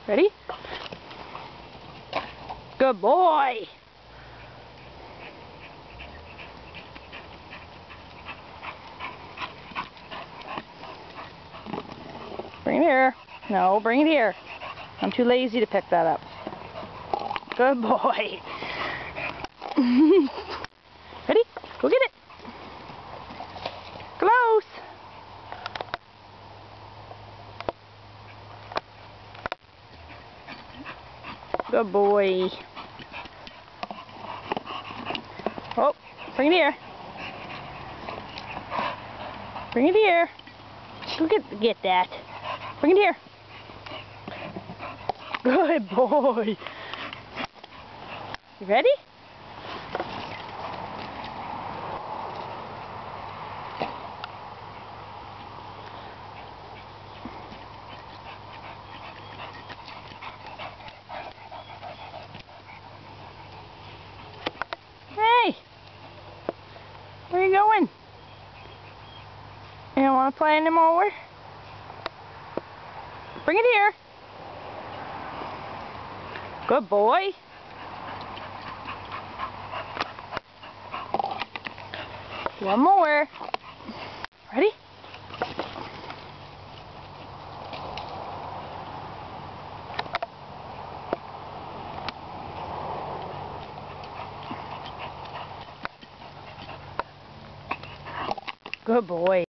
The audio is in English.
Ready? Good boy. Bring it here. No, bring it here. I'm too lazy to pick that up. Good boy. Ready? Go get it. Close. Good boy. Oh, bring it here. Bring it here. Go get that. Bring it here. Good boy. You ready? Hey! Where are you going? You don't want to play anymore? Bring it here. Good boy. One more. Ready? Good boy.